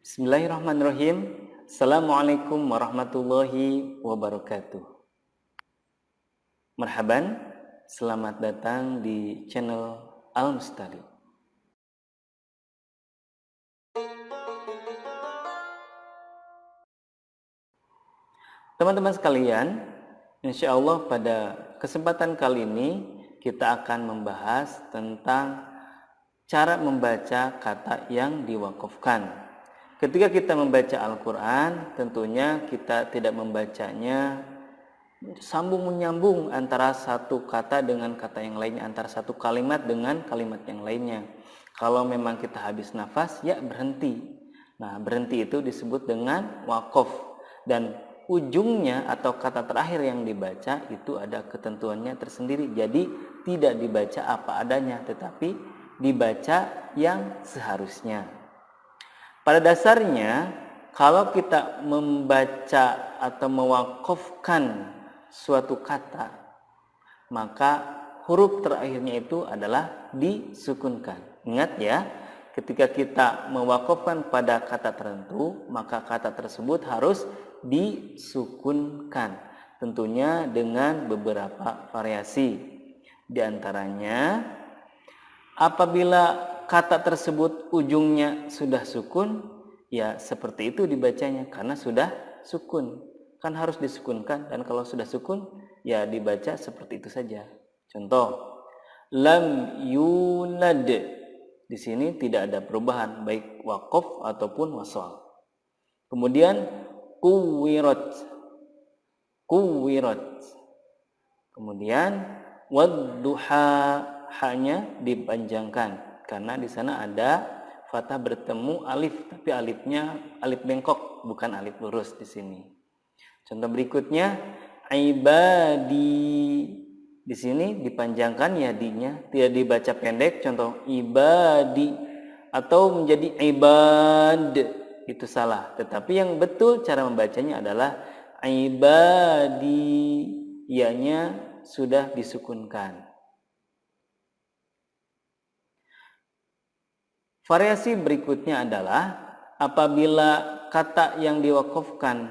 Bismillahirrahmanirrahim. Assalamualaikum warahmatullahi wabarakatuh. Marhaban, selamat datang di channel Al-Mustari. Teman-teman sekalian, insya Allah pada kesempatan kali ini kita akan membahas tentang cara membaca kata yang diwakafkan. Ketika kita membaca Al-Quran, tentunya kita tidak membacanya sambung menyambung antara satu kata dengan kata yang lainnya, antara satu kalimat dengan kalimat yang lainnya. Kalau memang kita habis nafas, ya berhenti. Nah, berhenti itu disebut dengan wakaf. Dan ujungnya atau kata terakhir yang dibaca itu ada ketentuannya tersendiri. Jadi tidak dibaca apa adanya, tetapi dibaca yang seharusnya. Pada dasarnya, kalau kita membaca atau mewakafkan suatu kata, maka huruf terakhirnya itu adalah disukunkan. Ingat ya, ketika kita mewakafkan pada kata tertentu, maka kata tersebut harus disukunkan. Tentunya dengan beberapa variasi. Di antaranya, apabila kata tersebut ujungnya sudah sukun, ya seperti itu dibacanya karena sudah sukun. Kan harus disukunkan, dan kalau sudah sukun, ya dibaca seperti itu saja. Contoh, lam yulad. Di sini tidak ada perubahan baik waqaf ataupun wasal. Kemudian kuwirat. Kuwirat. Kemudian wadduha, hanya dipanjangkan karena di sana ada fathah bertemu alif, tapi alifnya alif bengkok, bukan alif lurus di sini. Contoh berikutnya, ibadi. Di sini dipanjangkan ya di-nya, tidak dibaca pendek. Contoh ibadi atau menjadi ibad, itu salah. Tetapi yang betul cara membacanya adalah ibadi, ya-nya sudah disukunkan. Variasi berikutnya adalah apabila kata yang diwakafkan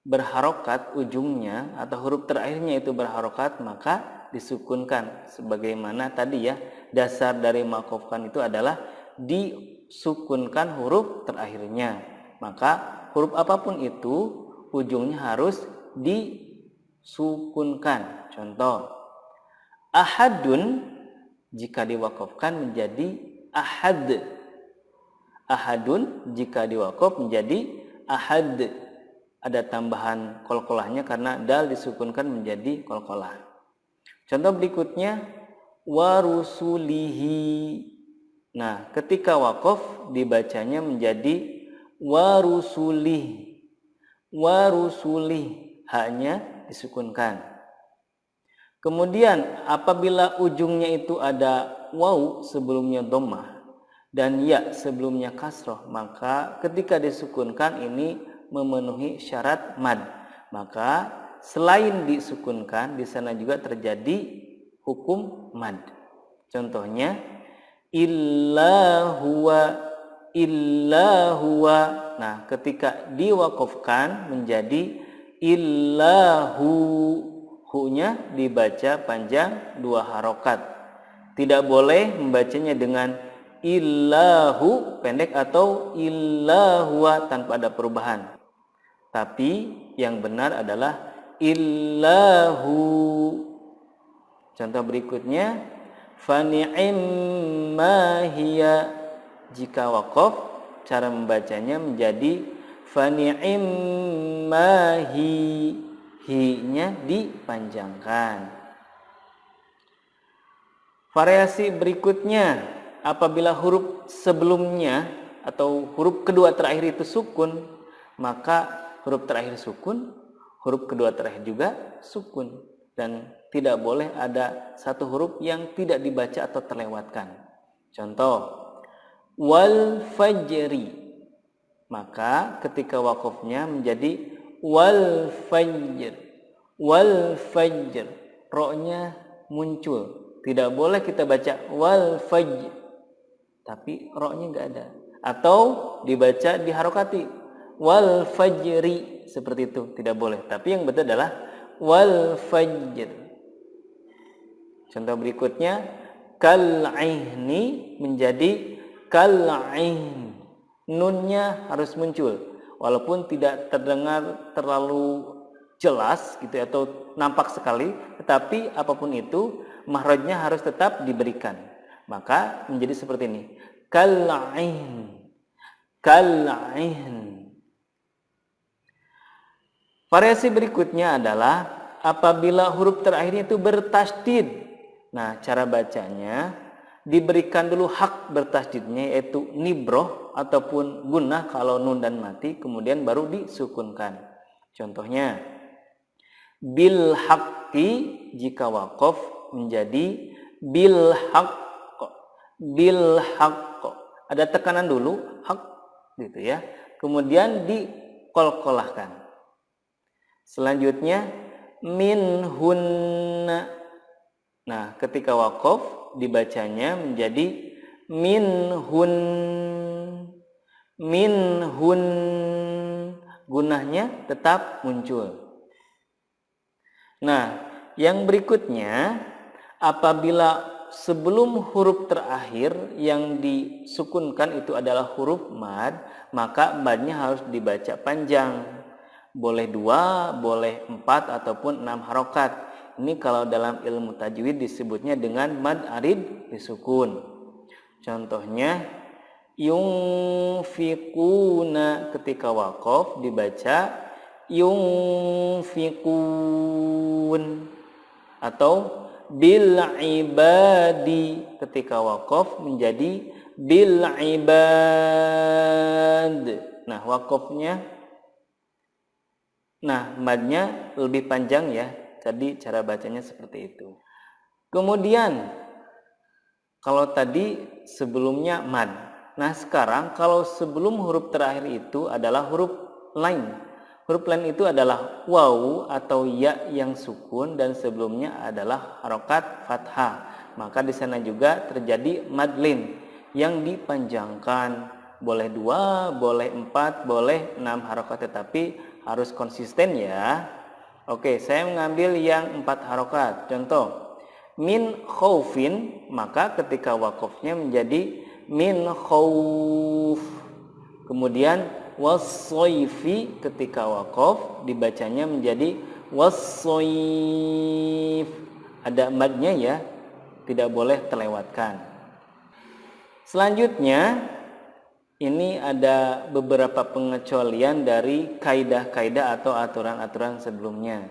berharokat ujungnya atau huruf terakhirnya itu berharokat, maka disukunkan. Sebagaimana tadi ya, dasar dari mewakafkan itu adalah disukunkan huruf terakhirnya. Maka huruf apapun itu ujungnya harus disukunkan. Contoh, ahadun jika diwakafkan menjadi ahad. Ahadun jika diwakaf menjadi ahad. Ada tambahan qalqalahnya karena dal disukunkan menjadi qalqalah. Contoh berikutnya, warusulihi. Nah, ketika wakaf dibacanya menjadi warusulih. Warusulih, hanya disukunkan. Kemudian apabila ujungnya itu ada waw sebelumnya dhammah dan ya sebelumnya kasroh, maka ketika disukunkan ini memenuhi syarat mad. Maka selain disukunkan, di sana juga terjadi hukum mad. Contohnya, illa huwa. Nah, ketika diwakafkan menjadi illahu, hu-nya dibaca panjang 2 harokat. Tidak boleh membacanya dengan illahu pendek atau illahua tanpa ada perubahan. Tapi yang benar adalah illahu. Contoh berikutnya, fani'imma hiya. Jika wakaf, cara membacanya menjadi fani'imma hi. Hi-nya dipanjangkan. Variasi berikutnya, apabila huruf sebelumnya atau huruf kedua terakhir itu sukun, maka huruf terakhir sukun, huruf kedua terakhir juga sukun, dan tidak boleh ada satu huruf yang tidak dibaca atau terlewatkan. Contoh, wal fajri. Maka ketika wakafnya menjadi wal fajr. Wal fajr, ro-nya muncul. Tidak boleh kita baca wal fajr tapi ro-nya nggak ada. atau dibaca diharokati wal fajri, seperti itu tidak boleh. Tapi yang betul adalah wal fajr. Contoh berikutnya kal aini menjadi kal ain. Nunnya harus muncul walaupun tidak terdengar terlalu jelas gitu atau nampak sekali, tetapi apapun itu makhrajnya harus tetap diberikan. Maka menjadi seperti ini. Kal ain. Kal ain. Variasi berikutnya adalah apabila huruf terakhirnya itu bertasydid. Nah, cara bacanya diberikan dulu hak bertasydidnya yaitu nibroh ataupun gunnah kalau nun dan mati, kemudian baru disukunkan. Contohnya bil haqqi jika waqaf menjadi bil haqq. Bil haqq. Ada tekanan dulu haq gitu ya. Kemudian dikolkolahkan. Selanjutnya min hunna. Nah, ketika waqaf dibacanya menjadi min hun. Min hun. Gunahnya tetap muncul. Nah, yang berikutnya apabila sebelum huruf terakhir yang disukunkan itu adalah huruf mad, maka madnya harus dibaca panjang. Boleh 2, boleh 4 ataupun 6 harokat. Ini kalau dalam ilmu tajwid disebutnya dengan mad arid disukun. Contohnya yunfiquna, ketika waqaf dibaca yunfiqun. Atau bil ibadi, ketika waqaf menjadi bil ibad. Nah, waqafnya, nah madnya lebih panjang ya. Jadi cara bacanya seperti itu. Kemudian kalau tadi sebelumnya mad. Nah, sekarang kalau sebelum huruf terakhir itu adalah huruf lain. Huruf lain itu adalah waw atau ya yang sukun dan sebelumnya adalah harokat fathah. Maka di sana juga terjadi mad lin yang dipanjangkan. Boleh 2, boleh 4, boleh 6 harokat, tetapi harus konsisten ya. Oke, saya mengambil yang 4 harokat. Contoh, min khaufin, maka ketika wakofnya menjadi min khauf. Kemudian was-soifi, ketika waqaf dibacanya menjadi was-soif. Ada madnya ya, tidak boleh terlewatkan. Selanjutnya ini ada beberapa pengecualian dari kaidah-kaidah atau aturan-aturan sebelumnya.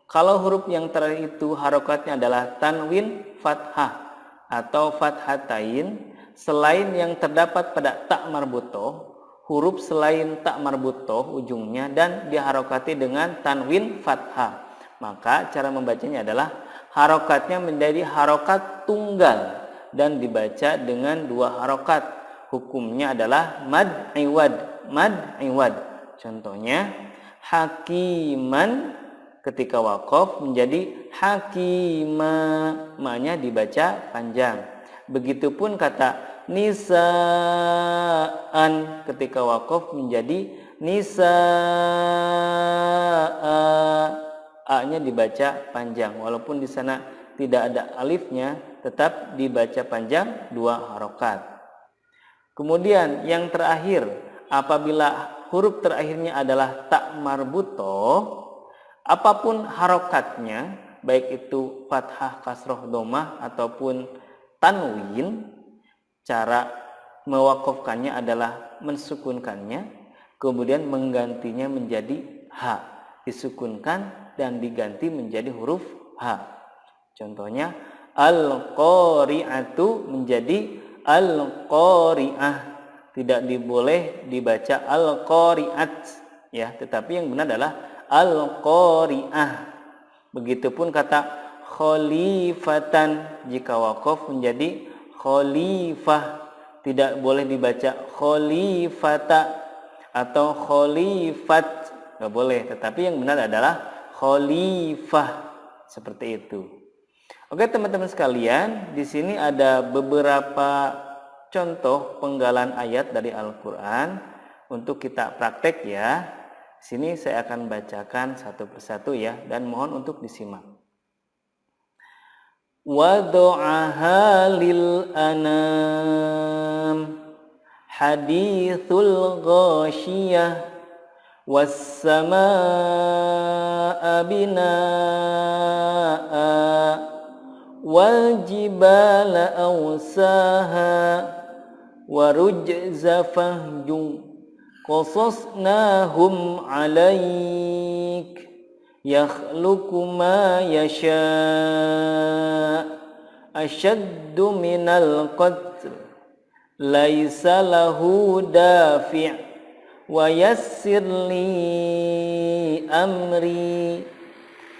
Kalau huruf yang terakhir itu harokatnya adalah tanwin fathah atau fathatain, selain yang terdapat pada tak marbutoh, huruf selain tak marbutoh ujungnya dan diharokati dengan tanwin fathah, maka cara membacanya adalah harokatnya menjadi harokat tunggal dan dibaca dengan 2 harokat. Hukumnya adalah mad iwad. Mad iwad. Contohnya hakiman, ketika waqaf menjadi hakima, ma-nya dibaca panjang. Begitupun kata nisaan, ketika waqaf menjadi nisaa, a-nya dibaca panjang walaupun di sana tidak ada alifnya, tetap dibaca panjang 2 harokat. Kemudian yang terakhir, apabila huruf terakhirnya adalah tak marbutoh, apapun harokatnya, baik itu fathah, kasroh, domah ataupun tanwin, cara mewakofkannya adalah mensukunkannya, kemudian menggantinya menjadi ha, disukunkan dan diganti menjadi huruf ha. Contohnya al-qari'atu menjadi al-qari'ah, tidak diboleh dibaca al-qari'at ya, tetapi yang benar adalah al-qari'ah. Begitupun kata khalifatan, jika waqaf menjadi khalifah, tidak boleh dibaca khalifata atau khalifat, nggak boleh, tetapi yang benar adalah khalifah, seperti itu. Oke teman-teman sekalian, di sini ada beberapa contoh penggalan ayat dari Al-Quran untuk kita praktek ya. Sini saya akan bacakan satu persatu ya, dan mohon untuk disimak. Wadu'aha lil anam hadithul ghashiyah was-samaa'a binaa'a wal jibala awsaha warujza fahjum qasasnahum 'alaik yakhluqu ma yasha' ashaddu minal qatl laisa lahu dafi' wa yassir li amri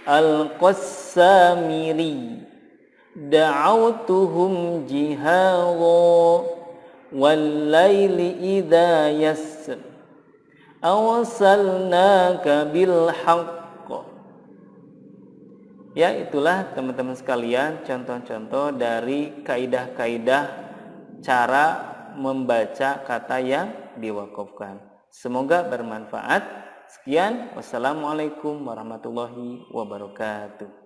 al-qassamiri da'autuhum jihara wal laili idha yassir awsalnaka bil haqq. Ya, itulah teman-teman sekalian contoh-contoh dari kaidah-kaidah cara membaca kata yang diwakafkan. Semoga bermanfaat. Sekian, wassalamualaikum warahmatullahi wabarakatuh.